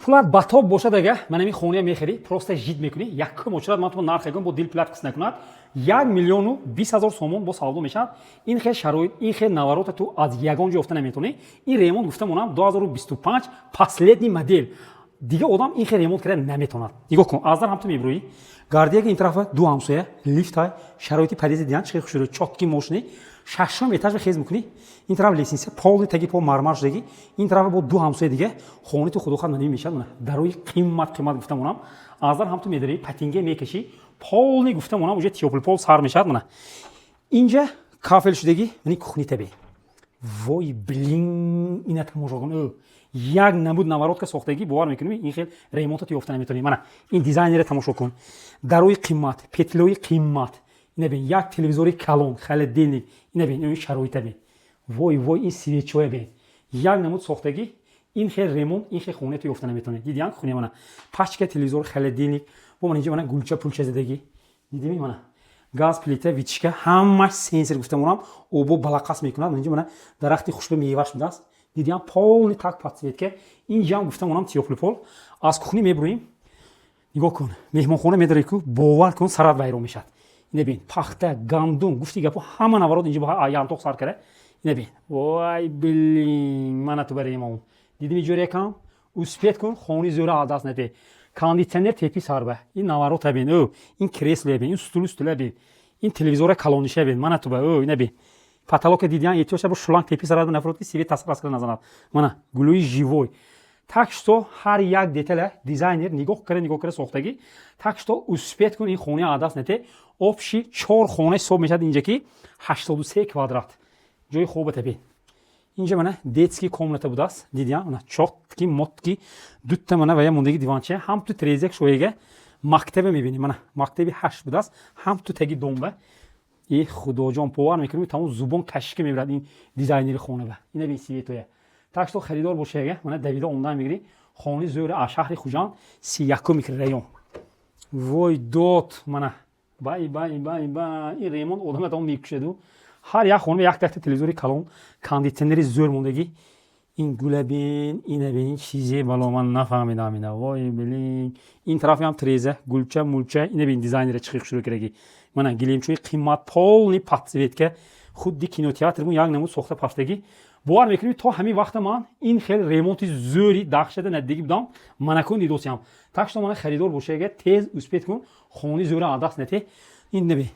پولات باتاب باشه دیگه من همین خونه میخری پروسته جید میکنی یکم очрад من تو نرخ گم با دیل پلات قسم نکنات 1,20,000 سومون با ساودو میشد این خیلی شرایط این خیلی نوارات تو از یگان جا افته نمیتونی این ریمونت گفتم اونم 2025 последний модель دیگه آدم این خیلی ریمونت کرده نمیتونه نگاه کن از در هم تو میبروی گاردیه که این طرف دو همسایه لیفت های شرایطی پدیده دیدن چه خوشوری چاتکی ماشینی ششم اتاج خیز میکنی این طرف لیسنس پول تگی پول مرمر شدگی این طرف با دو همسایه دیگه خونه تو خودخواد منی میشد اون دروی قیمت گفتم اونم از در هم تو میداری پتینگه میکشی پول گفتم اونم وجه تیوپل پول سر میشد اون اینجا کافل شدگی منی کخنی تبی وای بلین اینا تماشا کن یک نمود نوارات که ساختگی باور میکنی این خیلی ریمونت یافته نمیتونی من این دیزاینر تماشا کن دروی قیمت پتلوی قیمت اینا ببین یک تلویزوری کلون خیلی دینی اینا ببین این شرایط ببین وای این سیریچوه ببین یک نمود ساختگی این خیلی ریمونت این خیلی خونه تو یافته نمیتونی دیدین خونه من پاچ که تلویزور خیلی دینی با من اینجا من گولچه پولچه زدگی دیدی من گاز پلیته ویچکه همش سنسور گفتم اونم او با بلاقاس میکنه اینجا من درختی خوشب میوهش میده دیدیم پول تاک پاتسید که اینجا گفتم اونم تیوپل پول از کخنی میبرویم نگاه کن مهمانخانه میداری کو باور کن سرات ویرون میشد اینا ببین پخته گندم گفتی گپو همه نوارات اینجا با آیان توق سر کرده اینا ببین وای بلین من تو بریم اون دیدی اینجوری کام اسپیت کن خونی زور عادت نده کاندیشنر تپی سر به این نوارات ببین او این کریسل ببین این استول ببین این تلویزور کلونیشه ببین من تو به او اینا ببین پاتالوک دیدین یه چه با شلانگ تپی سر نفرتی سیوی تصرف کرده نزند من گلوی جیوی تاکشتو هر یک دیتیل دیزاینر نگاه کرده ساختگی تاکشتو اسپیت کن این خونه عادت نده общий 4 خونه صبح میشد اینجا کی 83 کوادرات جای خوبه تبی اینجا منه детский комната بود است دیدین اون چوتکی موتکی دو تا منه و یه موندگی دیوانچه هم تو تریزک شویگه مکتب میبینی منه مکتبی 8 بود است هم تو تگی دنبه ای خدا جان باور میکنم تمام زبون کشکی میبرد این دیزاینر خونه به اینا بی سی توه تاکس تو خریدار باشه منه دویدا اونجا میگیری خونه زور شهر خوجان 31 میکر ریون وای دوت منه بای این ریمون آدم تا میکشدو هر یک خونه یک تخت تلویزوری کلون کاندیشنری زور موندگی این گوله بین این ببین چیزی بالا من نفهمیدم اینا وای بلین این طرفی هم تریزه گلچه مولچه این ببین دیزاینر چخیق شروع کردگی من گلیم چوی قیمت پول پاتسوید که خود دی کینوتئاتر مون یک نمود ساخته پافتگی باور میکنی تا همین وقت من این خیلی ریمونت زوری داخشده ندیگی بودم من کن دیدوسیام تاکش من خریدار باشه که تیز اسپیت کن خونی زور عادت نته این نبی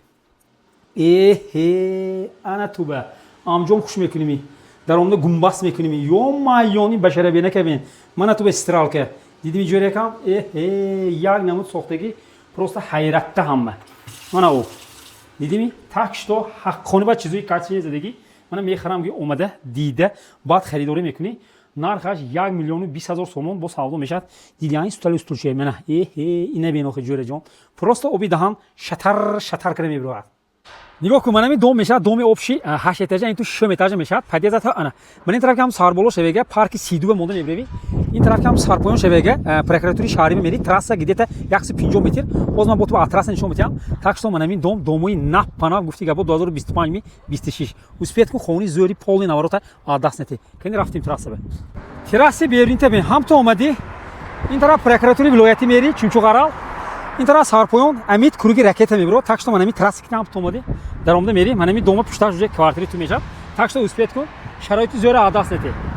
انا تو به امجام خوش میکنی در اون گنباس میکنی یا مایونی بشره بینه که بین من تو به استرال که دیدی میجوری کم یک نمود ساختگی پروست حیرت همه من او دیدی می تاکش تو حقونه با چیزی کاتسی زدگی من میخرم که اومده دیده بعد خریداری میکنی نرخش 1,20,000 سومون با ساودو میشد دیدی این استول چیه من اینه بینو که جوری جون پروست اوبی دهان شتر کنه میبره نگاه کن من همین دوم میشه دوم اوبشی 8 etaje این تو 6 etaje میشه پدیده تا انا من این طرف که هم ساربولو شویگه پارک سیدو مونده میبری این طرف که هم سارپویون شویگه پرکراتوری شهری میری تراس گیدیت 150 متر باز من با تو اتراس نشون میدم تاکس تو من همین دوموی نپ پانا گفتی که با 2025 می 26 اسپیت کو خونی زوری پول نوارات عادت نته کنی رفتیم تراس به تراس بیرین تبین هم تو اومدی این طرف پرکراتوری ولایتی میری چونچو قرال این طرف سارپویون امید کروگی راکت میبرو تاکس تو من همین تراس که هم تو اومدی در اومده میری من همین دوم پشتاش جو کوارتری تو میشم تاکس تو اسپیت کو شرایط زور عادت نته